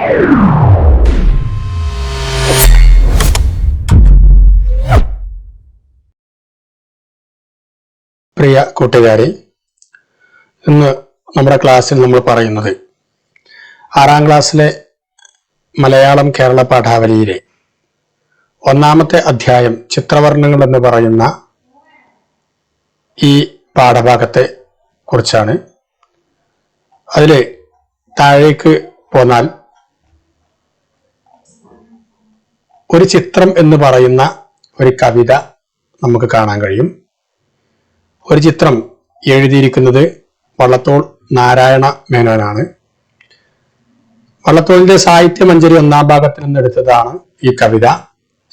പ്രിയ കൂട്ടുകാരെ, ഇന്ന് നമ്മുടെ ക്ലാസ്സിൽ നമ്മൾ പറയുന്നത് 6ാം ക്ലാസ്സിലെ മലയാളം കേരള പാഠാവലിയിലെ 1ാമത്തെ അധ്യായം ചിത്രവർണ്ണങ്ങൾ എന്ന് പറയുന്ന ഈ പാഠഭാഗത്തെ കുറിച്ചാണ്. അതിൽ താഴേക്ക് പോന്നാൽ ഒരു ചിത്രം എന്ന് പറയുന്ന ഒരു കവിത നമുക്ക് കാണാൻ കഴിയും. ഒരു ചിത്രം എഴുതിയിരിക്കുന്നത് വള്ളത്തോൾ നാരായണ മേനോനാണ്. വള്ളത്തോളിന്റെ സാഹിത്യമഞ്ജരി 1ാം ഭാഗത്തിൽ നിന്ന് എടുത്തതാണ് ഈ കവിത.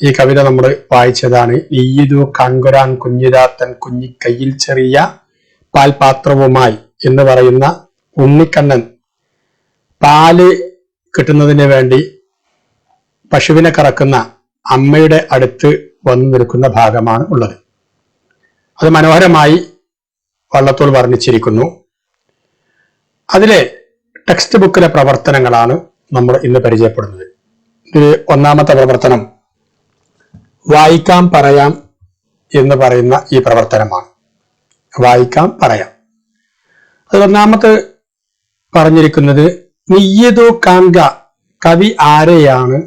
ഈ കവിത നമ്മൾ വായിച്ചതാണ്. ഈയിതു കങ്കുരാൻ കുഞ്ഞിരാത്തൻ കുഞ്ഞിക്കയ്യിൽ ചെറിയ പാൽപാത്രവുമായി എന്ന് പറയുന്ന ഉണ്ണിക്കണ്ണൻ പാല് കിട്ടുന്നതിന് വേണ്ടി പശുവിനെ കറക്കുന്ന അമ്മയുടെ അടുത്ത് വന്നു നിൽക്കുന്ന ഭാഗമാണ് ഉള്ളത്. അത് മനോഹരമായി വള്ളത്തോൾ വർണ്ണിച്ചിരിക്കുന്നു. അതിലെ ടെക്സ്റ്റ് ബുക്കിലെ പ്രവർത്തനങ്ങളാണ് നമ്മൾ ഇന്ന് പരിചയപ്പെടുന്നത്. ഇതിൽ 1ാമത്തെ പ്രവർത്തനം വായിക്കാം പറയാം എന്ന് പറയുന്ന ഈ പ്രവർത്തനമാണ്. വായിക്കാം പറയാം. അത് 1ാമത്തെ പറഞ്ഞിരിക്കുന്നത് നീയതോ കാൺക, കവി ആരെയാണ്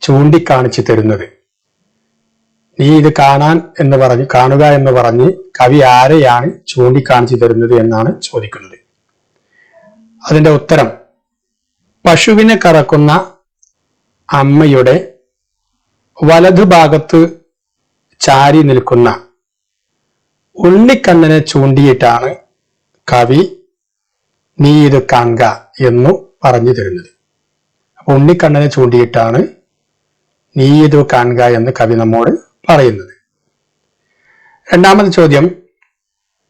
ചൂണ്ടിക്കാണിച്ചു തരുന്നത്. നീ ഇത് കാണാൻ എന്ന് പറഞ്ഞ്, കാണുക എന്ന് പറഞ്ഞ് കവി ആരെയാണ് ചൂണ്ടിക്കാണിച്ചു തരുന്നത് എന്നാണ് ചോദിക്കുന്നത്. അതിന്റെ ഉത്തരം പശുവിനെ കറക്കുന്ന അമ്മയുടെ വലതുഭാഗത്ത് ചാരി നിൽക്കുന്ന ഉണ്ണിക്കണ്ണനെ ചൂണ്ടിയിട്ടാണ് കവി നീ ഇത് കാണുക എന്നു പറഞ്ഞു തരുന്നത്. അപ്പൊ ഉണ്ണിക്കണ്ണനെ ചൂണ്ടിയിട്ടാണ് നീ ഇത് കാണുക എന്ന് കവി നമ്മോട് പറയുന്നത്. 2ാമത്തെ ചോദ്യം,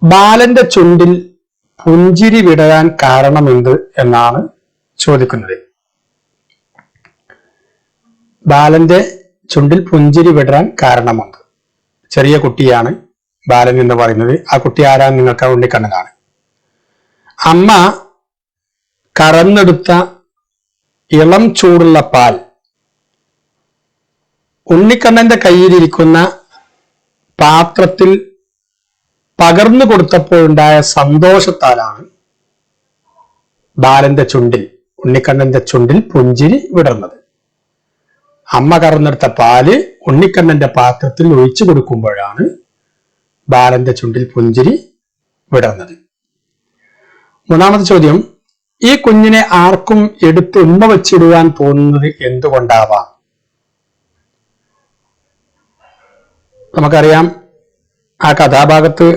ബാലന്റെ ചുണ്ടിൽ പുഞ്ചിരി വിടരാൻ കാരണമെന്ത് എന്നാണ് ചോദിക്കുന്നത്. ബാലന്റെ ചുണ്ടിൽ പുഞ്ചിരി വിടരാൻ കാരണമെന്ത്? ചെറിയ കുട്ടിയാണ് ബാലൻ എന്ന് പറയുന്നത്. ആ കുട്ടി ആരാന്ന് നിങ്ങൾക്ക് ഉണ്ണിക്കണ്ണനാണ്. അമ്മ കറന്നെടുത്ത ഇളം ചൂടുള്ള പാൽ ഉണ്ണിക്കണ്ണന്റെ കയ്യിലിരിക്കുന്ന പാത്രത്തിൽ പകർന്നു കൊടുത്തപ്പോഴുണ്ടായ സന്തോഷത്താലാണ് ബാലന്റെ ചുണ്ടിൽ, ഉണ്ണിക്കണ്ണന്റെ ചുണ്ടിൽ പുഞ്ചിരി വിടർന്നത്. അമ്മ കറന്നെടുത്ത പാല് ഉണ്ണിക്കണ്ണന്റെ പാത്രത്തിൽ ഒഴിച്ചു കൊടുക്കുമ്പോഴാണ് ബാലന്റെ ചുണ്ടിൽ പുഞ്ചിരി വിടർന്നത്. 3ാമത്തെ ചോദ്യം, ഈ കുഞ്ഞിനെ ആർക്കും എടുത്ത് ഉമ്മ വച്ചിടുവാൻ തോന്നുന്നത് എന്തുകൊണ്ടാവാം? നമുക്കറിയാം, ആ കഥാഭാഗത്ത്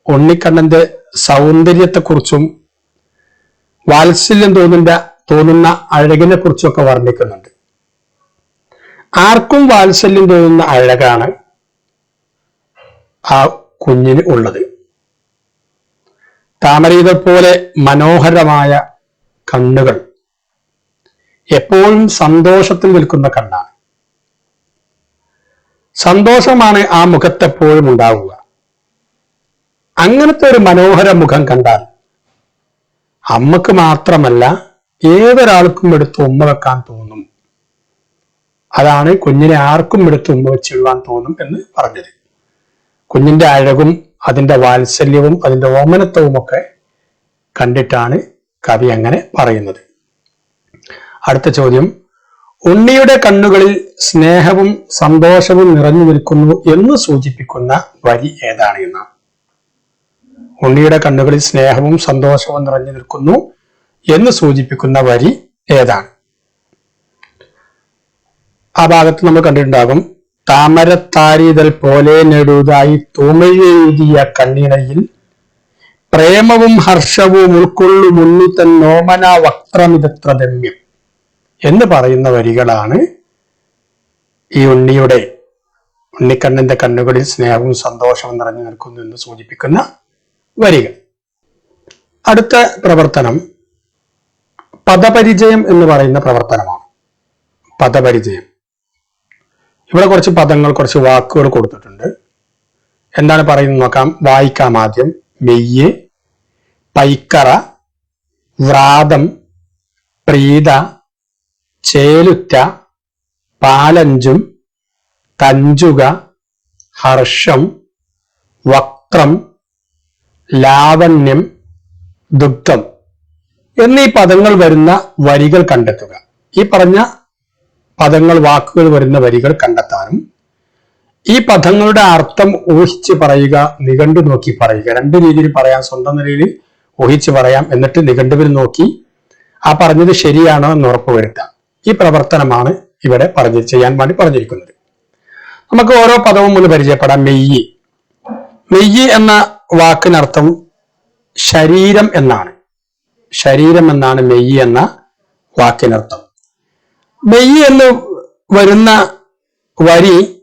ഉണ്ണിക്കണ്ണന്റെ സൗന്ദര്യത്തെക്കുറിച്ചും വാത്സല്യം തോന്നുന്ന അഴകിനെ കുറിച്ചൊക്കെ വർണ്ണിക്കുന്നുണ്ട്. ആർക്കും വാത്സല്യം തോന്നുന്ന അഴകാണ് ആ കുഞ്ഞിന് ഉള്ളത്. താമരയിലെ പോലെ മനോഹരമായ കണ്ണുകൾ, എപ്പോഴും സന്തോഷത്തിൽ നിൽക്കുന്ന കണ്ണാണ്. സന്തോഷമാണ് ആ മുഖത്തെപ്പോഴും ഉണ്ടാവുക. അങ്ങനത്തെ ഒരു മനോഹര മുഖം കണ്ടാൽ അമ്മക്ക് മാത്രമല്ല ഏതൊരാൾക്കും എടുത്ത് ഉമ്മ വെക്കാൻ തോന്നും. അതാണ് കുഞ്ഞിനെ ആർക്കും എടുത്ത് ഉമ്മ വെച്ചിടുവാൻ തോന്നും എന്ന് പറഞ്ഞത്. കുഞ്ഞിന്റെ അഴകും അതിന്റെ വാത്സല്യവും അതിന്റെ ഓമനത്വവും ഒക്കെ കണ്ടിട്ടാണ് കവി അങ്ങനെ പറയുന്നത്. അടുത്ത ചോദ്യം, ഉണ്ണിയുടെ കണ്ണുകളിൽ സ്നേഹവും സന്തോഷവും നിറഞ്ഞു നിൽക്കുന്നു എന്ന് സൂചിപ്പിക്കുന്ന വരി ഏതാണ് എന്നാണ്. ഉണ്ണിയുടെ കണ്ണുകളിൽ സ്നേഹവും സന്തോഷവും നിറഞ്ഞു നിൽക്കുന്നു എന്ന് സൂചിപ്പിക്കുന്ന വരി ഏതാണ്? ആ ഭാഗത്ത് നമ്മൾ കണ്ടിട്ടുണ്ടാകും, താമരത്താരിതൽ പോലെ നെടുതായി തൂമയെഴുതിയ കണ്ണിണയിൽ പ്രേമവും ഹർഷവും ഉൾക്കൊള്ളും ഉണ്ണിത്തൻ നോമന വക്രമിതത്ര രമ്യം എന്ന് പറയുന്ന വരികളാണ് ഈ ഉണ്ണിക്കണ്ണന്റെ കണ്ണുകളിൽ സ്നേഹവും സന്തോഷവും നിറഞ്ഞു നിൽക്കുന്നു എന്ന് സൂചിപ്പിക്കുന്ന വരികൾ. അടുത്ത പ്രവർത്തനം പദപരിചയം എന്ന് പറയുന്ന പ്രവർത്തനമാണ്. പദപരിചയം. ഇവിടെ കുറച്ച് പദങ്ങൾ, കുറച്ച് വാക്കുകൾ കൊടുത്തിട്ടുണ്ട്. എന്താണ് പറയുന്നത് നോക്കാം. വായിക്കാം ആദ്യം. മെയ്യ്, പൈക്കറ, വ്രാതം, പ്രീത, ചേലുറ്റ, പാലഞ്ചും, തഞ്ചുക, ഹർഷം, വക്ത്രം, ലാവണ്യം, ദുഗ്ധം എന്നീ പദങ്ങൾ വരുന്ന വരികൾ കണ്ടെത്തുക. ഈ പറഞ്ഞ പദങ്ങൾ, വാക്കുകൾ വരുന്ന വരികൾ കണ്ടെത്താനും ഈ പദങ്ങളുടെ അർത്ഥം ഊഹിച്ച് പറയുക, നിഘണ്ടു നോക്കി പറയുക. രണ്ട് രീതിയിൽ പറയാം. സ്വന്തം നിലയിൽ ഊഹിച്ച് പറയാം, എന്നിട്ട് നിഘണ്ടുവിൽ നോക്കി ആ പറഞ്ഞത് ശരിയാണോ എന്ന് ഉറപ്പുവരുത്താം. ഈ പ്രവർത്തനമാണ് ഇവിടെ ചെയ്യാൻ വേണ്ടി പറഞ്ഞിരിക്കുന്നത്. നമുക്ക് ഓരോ പദവും ഒന്ന് പരിചയപ്പെടാം. മെയ്യ്. മെയ്യ് എന്ന വാക്കിനർത്ഥം ശരീരം എന്നാണ്. ശരീരം എന്നാണ് മെയ്യ് എന്ന വാക്കിനർത്ഥം. മെയ്യ് എന്ന് വരുന്ന വരി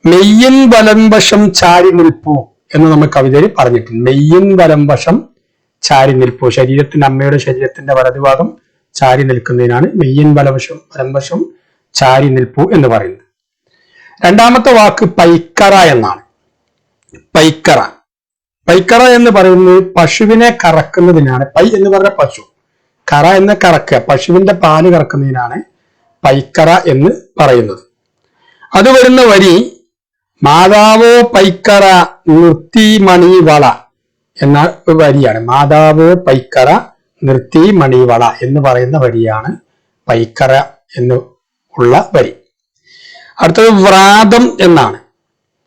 മെയ്യിൻ വലംവശം ചാരി നിൽപ്പു എന്ന് നമ്മൾ കവിതയിൽ പറഞ്ഞിട്ടുണ്ട്. മെയ്യിൻ വലംവശം ചാരി നിൽപ്പു, ശരീരത്തിന്റെ, അമ്മയുടെ ശരീരത്തിന്റെ വലതുഭാഗം ചാരി നിൽക്കുന്നതിനാണ് മെയ്യിൻ വലംവശം ചാരി നിൽപ്പു എന്ന് പറയുന്നത്. രണ്ടാമത്തെ വാക്ക് പൈക്കറ എന്നാണ്. പൈക്കറ. പൈക്കറ എന്ന് പറയുന്നത് പശുവിനെ കറക്കുന്നതിനാണ്. പൈ എന്ന് പറഞ്ഞ പശു, കറ എന്ന് കറക്കുക, പശുവിന്റെ പാല് കറക്കുന്നതിനാണ് പൈക്കറ എന്ന് പറയുന്നത്. അത് വരുന്ന വരി മാതാവോ പൈക്കറ നിർത്തി മണിവള എന്ന വരിയാണ്. മാതാവോ പൈക്കറ നിർത്തി മണിവള എന്ന് പറയുന്ന വരിയാണ് പൈക്കറ എന്ന് ഉള്ള വരി. അടുത്തത് വ്രാതം എന്നാണ്.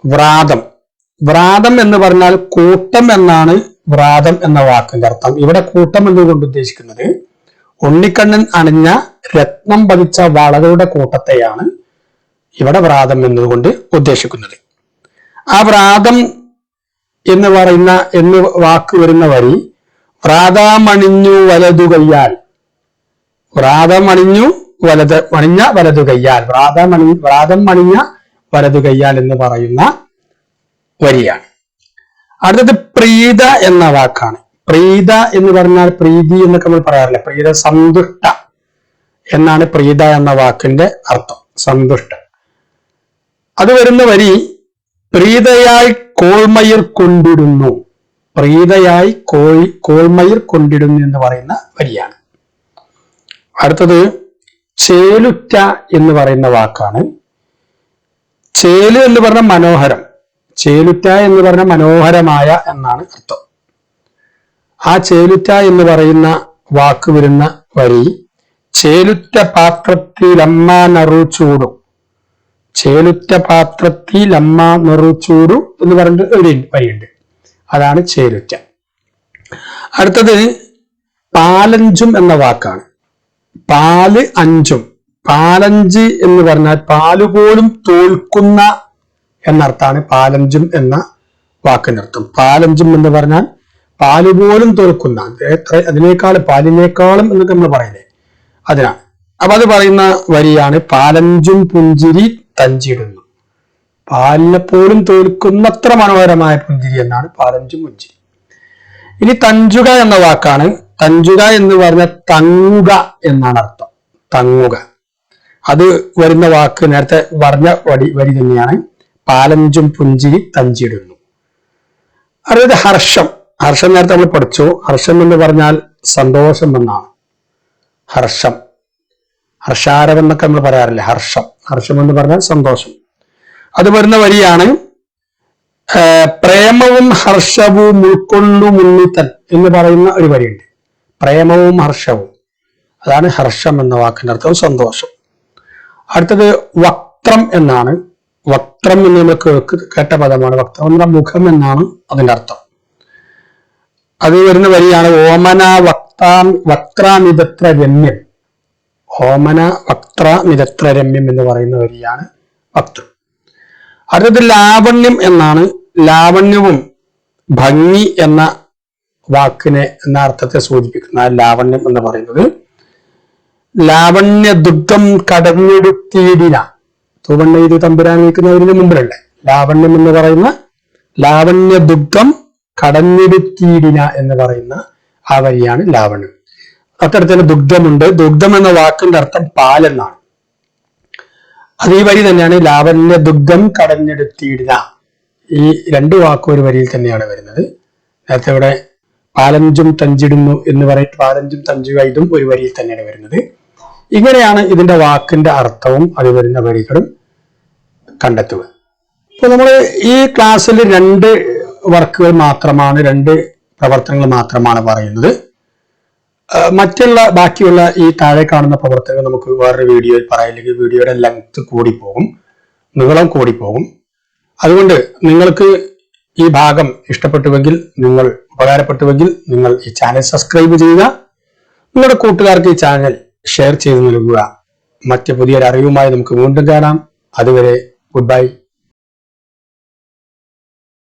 വ്രാതം. വ്രാതം എന്ന് പറഞ്ഞാൽ കൂട്ടം എന്നാണ് വ്രാതം എന്ന വാക്കിന്റെ അർത്ഥം. ഇവിടെ കൂട്ടം എന്നുകൊണ്ട് ഉദ്ദേശിക്കുന്നത് ഉണ്ണിക്കണ്ണൻ അണിഞ്ഞ രത്നം പതിച്ച വളകളുടെ കൂട്ടത്തെയാണ് ഇവിടെ വ്രാതം എന്നതുകൊണ്ട് ഉദ്ദേശിക്കുന്നത്. ആ വ്രാതം എന്ന് പറയുന്ന വാക്ക് വരുന്ന വരി വ്രാതമണിഞ്ഞു വലതു കയ്യാൽ. വ്രാതമണിഞ്ഞു മണിഞ്ഞ വലതു കയ്യാൽ, വ്രാതം മണിഞ്ഞ വലതു കയ്യാൽ എന്ന് പറയുന്ന വരിയാണ്. അടുത്തത് പ്രീത എന്ന വാക്കാണ്. പ്രീത എന്ന് പറഞ്ഞാൽ പ്രീതി എന്നൊക്കെ നമ്മൾ പറയാറില്ല. പ്രീത സന്തുഷ്ട എന്നാണ് പ്രീത എന്ന വാക്കിന്റെ അർത്ഥം. സന്തുഷ്ട. അത് വരുന്ന വരി പ്രീതയായി കോൾമയിർ കൊണ്ടിടുന്നു. പ്രീതയായി കോൾമയിർ കൊണ്ടിടുന്നു എന്ന് പറയുന്ന വരിയാണ്. അടുത്തത് ചേലുറ്റ എന്ന് പറയുന്ന വാക്കാണ്. ചേല് എന്ന് പറഞ്ഞ മനോഹരം. ചേലുറ്റ എന്ന് പറഞ്ഞ മനോഹരമായ എന്നാണ് അർത്ഥം. ആ ചേലുറ്റ എന്ന് പറയുന്ന വാക്ക് വരുന്ന വരി ചേലുറ്റ പാത്രത്തിലമ്മ നറു ചൂടും. ചേലുറ്റ പാത്രത്തിലമ്മ നറു ചൂടു എന്ന് പറഞ്ഞിട്ട് ഒരു വരിയുണ്ട്. അതാണ് ചേലുറ്റ. അടുത്തത് പാലഞ്ചും എന്ന വാക്കാണ്. പാല് അഞ്ചും. പാലഞ്ച് എന്ന് പറഞ്ഞാൽ പാലുപോലും തോൽക്കുന്ന എന്നർത്ഥാണ് പാലഞ്ചും എന്ന വാക്കിനർത്ഥം. പാലഞ്ചും എന്ന് പറഞ്ഞാൽ പാലുപോലും തോൽക്കുന്ന, പാലിനേക്കാളും എന്നൊക്കെ നമ്മൾ പറയില്ലേ, അതിനാണ്. അപ്പൊ അത് പറയുന്ന വരിയാണ് പാലഞ്ചും പുഞ്ചിരി തഞ്ചിടുന്നു. പാലിനെ പോലും തോൽക്കുന്നത്ര മനോഹരമായ പുഞ്ചിരി എന്നാണ് പാലഞ്ചും പുഞ്ചിരി. ഇനി തഞ്ചുക എന്ന വാക്കാണ്. തഞ്ചുക എന്ന് പറഞ്ഞ തങ്ങുക എന്നാണ് അർത്ഥം. തങ്ങുക. അത് വരുന്ന വാക്ക് നേരത്തെ പറഞ്ഞ വരി തന്നെയാണ്. പാലഞ്ചും പുഞ്ചിരി തഞ്ചിടുന്നു. അടുത്തത് ഹർഷം. ഹർഷം നേരത്തെ നമ്മൾ പഠിച്ചു. ഹർഷം എന്ന് പറഞ്ഞാൽ സന്തോഷം എന്നാണ്. ഹർഷം, ഹർഷാരവം എന്നൊക്കെ നമ്മൾ പറയാറില്ലേ. ഹർഷം. ഹർഷം എന്ന് പറഞ്ഞാൽ സന്തോഷം. അത് വരുന്ന വരിയാണ് പ്രേമവും ഹർഷവും ഉൾക്കൊള്ളു മുന്നിത്തൻ എന്ന് പറയുന്ന ഒരു വരിയുണ്ട്. പ്രേമവും ഹർഷവും, അതാണ് ഹർഷം എന്ന വാക്കിന്റെ അർത്ഥം സന്തോഷം. അടുത്തത് വക്ത്രം എന്നാണ്. വക്ത്രം എന്ന് നമ്മൾ കേട്ട പദമാണ്. വക്ത്രം എന്ന മുഖം എന്നാണ് അതിന്റെ അർത്ഥം. അത് വരുന്ന വരിയാണ് ഓമന വക്രാമിതത്ര രമ്യം. ഓമന വക്രാമിതത്ര രമ്യം എന്ന് പറയുന്ന വരിയാണ് വക്ത്രം. അടുത്തത് ലാവണ്യം എന്നാണ്. ലാവണ്യവും ഭംഗി എന്ന വാക്കിനെ എന്ന അർത്ഥത്തെ സൂചിപ്പിക്കുന്ന ലാവണ്യം എന്ന് പറയുന്നത് ലാവണ്യ ദുഗ്ധം കടഞ്ഞെടുത്തിയിടിന. തൂവണ്ണ തമ്പുരാൻ വയ്ക്കുന്നവരിന് മുമ്പിലല്ലേ. ലാവണ്യം എന്ന് പറയുന്ന ലാവണ്യ ദുഗ്ധം കടഞ്ഞെടുത്തിയിടിന എന്ന് പറയുന്ന ആ വരിയാണ് ലാവണ്യം. അത്തരത്തിൽ ദുഗ്ധമുണ്ട്. ദുഗ്ധം എന്ന വാക്കിന്റെ അർത്ഥം പാലെന്നാണ്. അത് ഈ വരി തന്നെയാണ്. ലാവണ്യ ദുഗ്ധം കടഞ്ഞെടുത്തിയിടിന. ഈ രണ്ടു വാക്കും ഒരു വരിയിൽ തന്നെയാണ് വരുന്നത്. നേരത്തെ ഇവിടെ പാലഞ്ചും തഞ്ചിടുന്നു എന്ന് പറഞ്ഞിട്ട് പാലഞ്ചും തഞ്ചുക, ഇതും ഒരു വരിയിൽ തന്നെയാണ് വരുന്നത്. ഇങ്ങനെയാണ് ഇതിന്റെ വാക്കിന്റെ അർത്ഥവും അത് വരുന്ന വരികളും കണ്ടെത്തുക. ഇപ്പൊ നമ്മൾ ഈ ക്ലാസ്സിൽ 2 വർക്കുകൾ മാത്രമാണ്, 2 പ്രവർത്തനങ്ങൾ മാത്രമാണ് പറയുന്നത്. മറ്റുള്ള ബാക്കിയുള്ള ഈ താഴെ കാണുന്ന പ്രവർത്തനങ്ങൾ നമുക്ക് വേറൊരു വീഡിയോയിൽ പറയില്ലെങ്കിൽ വീഡിയോയുടെ ലെങ്ത് കൂടിപ്പോകും, നീളം കൂടിപ്പോകും. അതുകൊണ്ട് നിങ്ങൾക്ക് ഈ ഭാഗം ഇഷ്ടപ്പെട്ടുവെങ്കിൽ, നിങ്ങൾ ഉപകാരപ്പെട്ടുവെങ്കിൽ നിങ്ങൾ ഈ ചാനൽ സബ്സ്ക്രൈബ് ചെയ്യുക. നിങ്ങളുടെ കൂട്ടുകാർക്ക് ഈ ചാനൽ ഷെയർ ചെയ്ത് നൽകുക. മറ്റ് പുതിയൊരു അറിവുമായി നമുക്ക് വീണ്ടും കാണാം. അതുവരെ ഗുഡ് ബൈ.